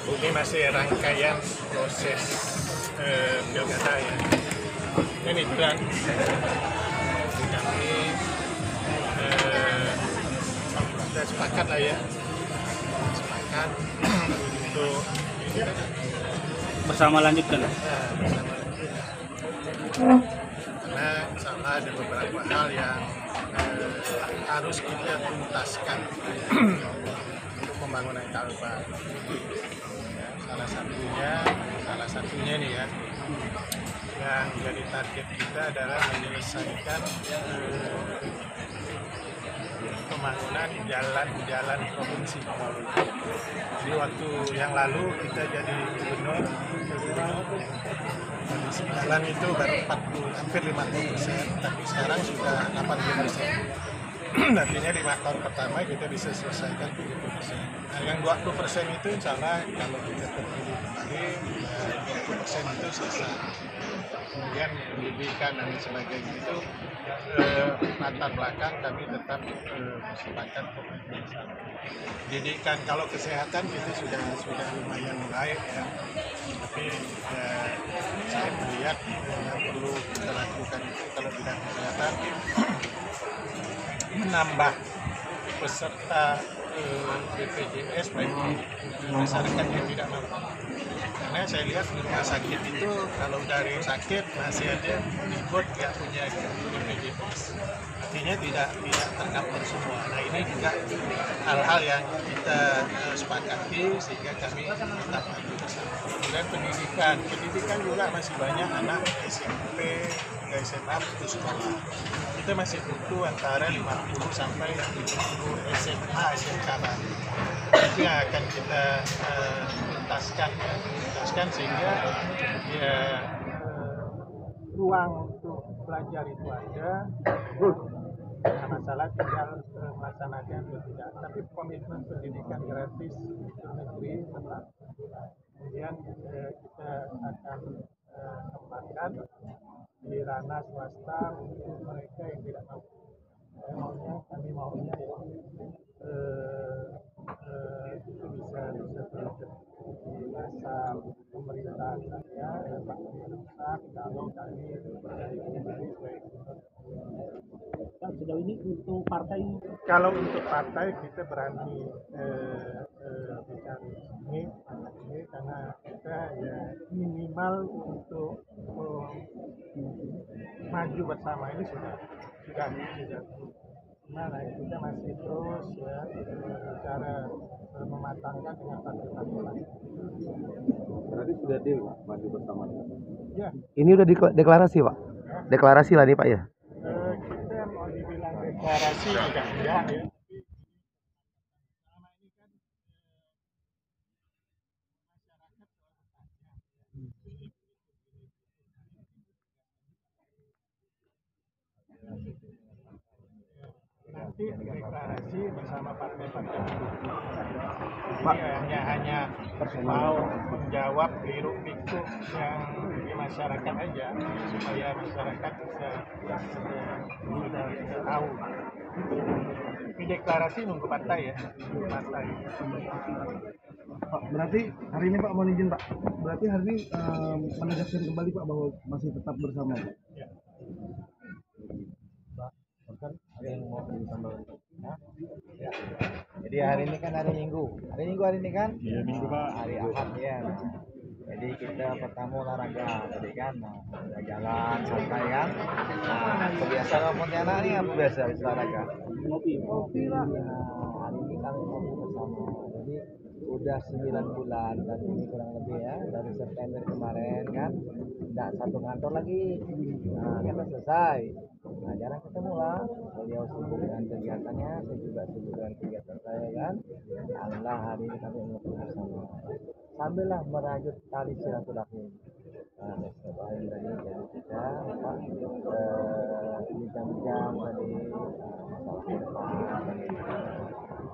Ini masih rangkaian proses pilkada ya. Ini berat. Kami sudah sepakat lah ya. Sepakat untuk bersama lanjutkan. Karena sama ada beberapa hal yang harus kita tuntaskan untuk pembangunan Kalbar. Ya, salah satunya nih ya, yang jadi target kita adalah menyelesaikan pembangunan jalan-jalan provinsi. Jadi waktu yang lalu kita jadi gubernur, kondisi jalan itu baru 40, hampir 50%, tapi sekarang sudah 80%. Artinya 5 tahun pertama kita bisa selesaikan 70%. Nah, yang 20% itu insya Allah kalau kita terpilih kembali, 20% itu selesai. Kemudian pendidikan dan sebagainya itu latar belakang kami tetap sepakat komitmen sama. Pendidikan, kalau kesehatan itu sudah lumayan baik ya. Tapi saya melihat yang perlu kita lakukan itu kalau bidang kesehatan menambah peserta BPJS bagi masyarakat yang tidak mampu. Karena saya lihat di rumah sakit itu kalau dari sakit masih ada ribut nggak punya BPJS. Artinya tidak tercover semua. Nah ini juga hal-hal yang kita sepakati sehingga kami tetap maju bersama. Kemudian pendidikan juga masih banyak anak SMP hingga SMA putus sekolah. Kita masih butuh antara 50 sampai 70 SMA SMK baru. Itu yang akan kita tuntaskan sehingga ya, ruang untuk belajar itu ada. Nah, masalah tinggal melaksanakan atau tidak. Tapi komitmen pendidikan gratis untuk negeri tetap. Kemudian kita akan kembangkan di ranah swasta untuk mereka yang tidak mampu. Kami maunya ya itu bisa terwujud di masa pemerintahan saya Pak Mendak kalau kami berjaya kembali sebagai gubernur. Sejauh ini untuk partai, kalau untuk partai kita berani bicara ini karena kita ya minimal untuk maju bersama ini sudah. Nah, kita masih terus ya bicara mematangkan dengan partai-partai lain. Berarti sudah deal Pak, maju bersama. Ya. Ini udah deklarasi Pak? Deklarasi lah nih Pak ya? Kita mau dibilang deklarasi juga enggak ya. Nanti deklarasi bersama partai-partai Pak, hanya mau menjawab hiruk-pikuk yang di masyarakat aja supaya masyarakat bisa tahu. Ini deklarasi nunggu partai ya, Pak, berarti hari ini Pak mohon izin Pak. Berarti hari ini menegaskan kembali Pak bahwa masih tetap bersama Pak. Ya. Ada yang mau ditambahkan? Ya. Jadi hari ini kan hari Minggu. Hari ini kan? Iya Minggu Pak. Hari Ahad ya. Jadi kita pertama olahraga tadi kan, nah, jalan santai kan. Nah, kebiasaan Pontianak ini apa biasa olahraga? Ngopi lah. Nah, hari ini kami ngopi bersama. Jadi udah 9 bulan dan ini kurang lebih ya dari September kemarin kan tidak satu kantor lagi. Nah, kita selesai. Nah, jarang ketemu lah. Beliau sibuk dengan kegiatannya, saya juga sibuk dengan kegiatan saya kan. Alhamdulillah hari ini kami ngopi bersama. Sambillah merajut tali silaturahmi. Nah, besok hari tadi jadi kita bincang-bincang tadi masalah ke depan.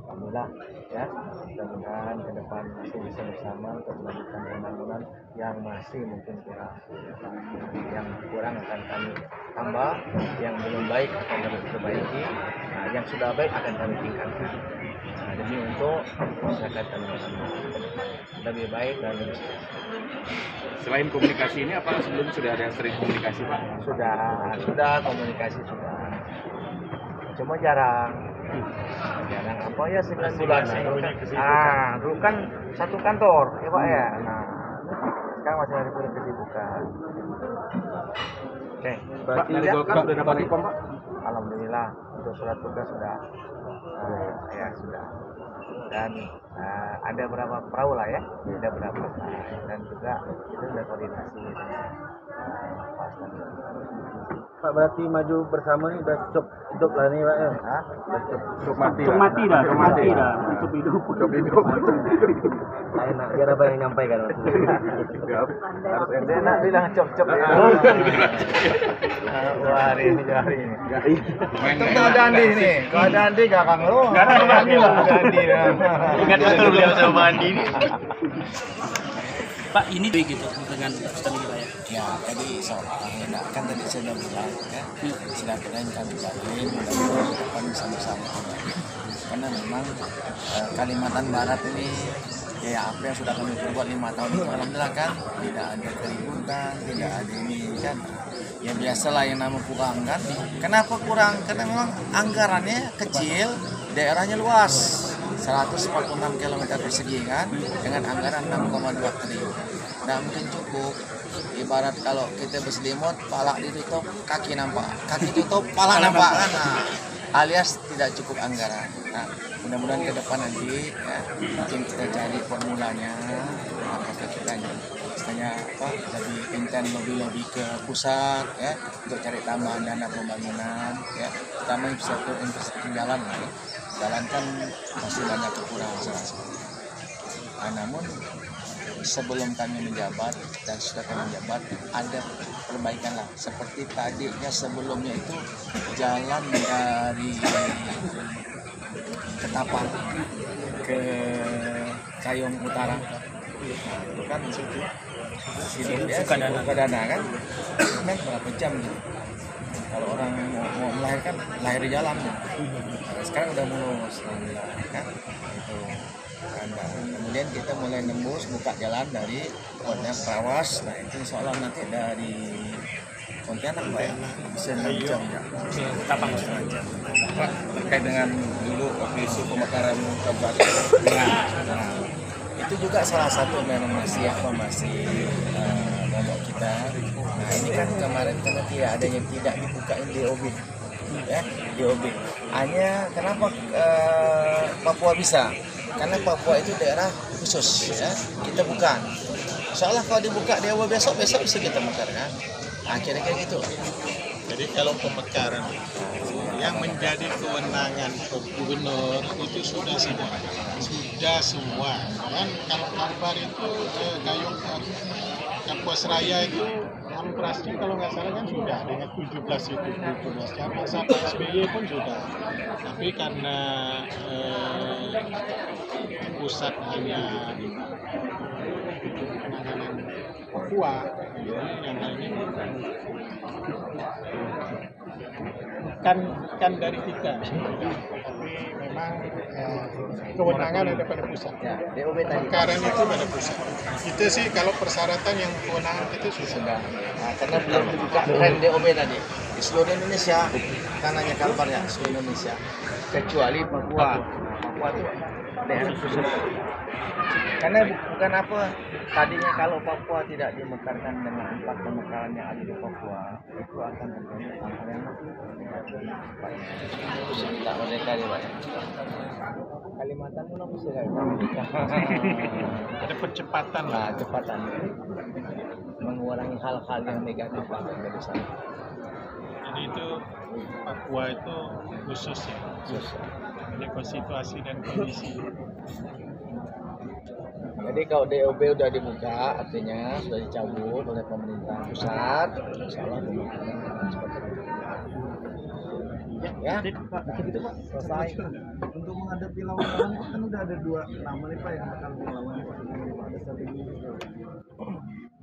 Alhamdulillah ya, mudah-mudahan ke depan masih bisa bersama untuk melanjutkan pembangunan yang masih mungkin kurang. Yang kurang akan kami tambah, yang belum baik akan kami perbaiki, nah, yang sudah baik akan kami tingkatkan. demi untuk masyarakat kami lebih baik dan lebih sejahtera. Selain komunikasi ini, apa sebelum sudah ada yang sering komunikasi Pak? Sudah komunikasi sudah. Cuma jarang apa ya 9 bulan. Dulu kan satu kantor ya Pak ya. Nah, sekarang masih ada kesibukan. Oke. Pak, dari Golkar sudah dapat info Pak? Alhamdulillah untuk surat tugas sudah. Ya sudah. Dan ada berapa perahu lah ya, ada berapa dan juga itu sudah koordinasi dengan Pak berarti maju bersama ini udah cukup hidup lah nih Pak ya. Cukup mati Cuk lah. mati dah, cuk mati dah. Cukup hidup. Enak, biar apa yang nyampaikan harus enak bilang cop-cop ya. Wah hari ini. Itu ada Andi nih, kalau ada Andi kakang lu. Gak ada Andi lah. Andi. Ingat betul beliau sama Andi ini. Pak, ini gitu dengan petani kita ya. Ya, jadi soalnya kan tadi saya sudah bilang ya, silaturahim kami jalin, mudah-mudahan ke depan bisa bersama kembali. Karena memang Kalimantan Barat ini ya apa yang sudah kami perbuat 5 tahun itu alhamdulillah kan tidak ada keributan, tidak ada ini kan. Ya biasalah yang nama kurang kan. Kenapa kurang? Karena memang anggarannya kecil, daerahnya luas. 146 km persegi kan dengan anggaran 6,2 triliun. Nah mungkin cukup. Ibarat kalau kita berselimut, pala ditutup, kaki nampak, kaki tutup, pala nampak kan. Nah, alias tidak cukup anggaran. Nah, mudah-mudahan ke depan nanti ya, mungkin kita cari formulanya apakah kita misalnya apa lebih intens lebih ke pusat ya untuk cari tambahan dana pembangunan ya terutama infrastruktur jalan ya. Jalan kan masih banyak kekurangan saya rasa. Nah, namun sebelum kami menjabat dan sudah kami menjabat ada perbaikan lah seperti tadinya sebelumnya itu jalan dari Ketapang ke Cayong Utara. Nah, itu kan situ dia Sukadana kan berapa jam gitu. Kalau orang mau melahirkan lahir di jalan nah, sekarang udah mulus alhamdulillah kan itu kemudian kita mulai nembus buka jalan dari Pontianak Trawas. Nah itu insya Allah nanti dari Pontianak Pak ya bisa 6 jam ya Tapang. Pak, terkait dengan dulu waktu isu pemekaran kabupaten nah, itu juga salah satu memang masih momok kita. Nah ini kan kemarin karena tidak dibukain DOB ya DOB hanya kenapa Papua bisa karena Papua itu daerah khusus ya kita bukan soalnya kalau dibuka DOB besok bisa kita mekarkan akhirnya kayak gitu. Jadi kalau pemekaran yang menjadi kewenangan gubernur itu sudah semua kan. Kalau Kalbar itu Gayung Kapuas Raya itu amprasnya kalau nggak salah kan sudah dengan 17 itu 17 cabang sampai SBY pun sudah. Tapi karena pusat hanya penanganan Papua, yang lainnya kan dari kita, tapi memang kewenangan ada pada pusat. Ya, DOB tadi. Pemekaran itu pada pusat. Kita sih kalau persyaratan yang kewenangan itu sudah. Nah, karena belum dibuka rem DOB tadi di seluruh Indonesia, kan hanya Kalbar ya seluruh Indonesia, kecuali Papua. Papua itu daerah khusus. Karena bukan apa tadinya kalau Papua tidak dimekarkan dengan 4 pemekaran yang ada di Papua itu akan terjadi hal yang tak merdeka di Pak. Kalimantan pun bisa merdeka. Ada percepatan lah. Nah, cepatan mengurangi hal-hal yang negatif lah dari sana. Jadi itu Papua itu khusus ya. Ini situasi dan kondisi. Jadi kalau DOB udah dibuka, artinya sudah dicabut oleh pemerintah pusat, insyaallah pembangunan seperti itu. Ya, begitu Pak. Selesai. Untuk menghadapi lawan-lawan kan udah ada 2 nama nih Pak yang bakal melawan Pak. Ada strategi.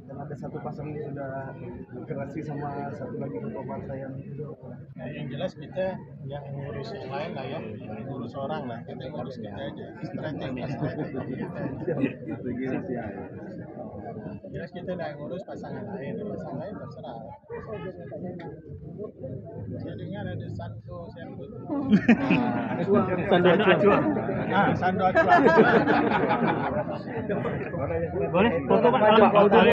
dan ada satu pasang yang sudah berkreasi sama satu lagi ketua partai yang itu. Nah, yang jelas kita yang ngurus yang lain lah ya, yang ngurus orang lah, kita ngurus kita aja. Strategi kita. Jelas kita nggak ngurus pasangan lain terserah. Saya dengar ada Sando siapa itu? Sando Acua. Sando Acua. Boleh foto Pak kalau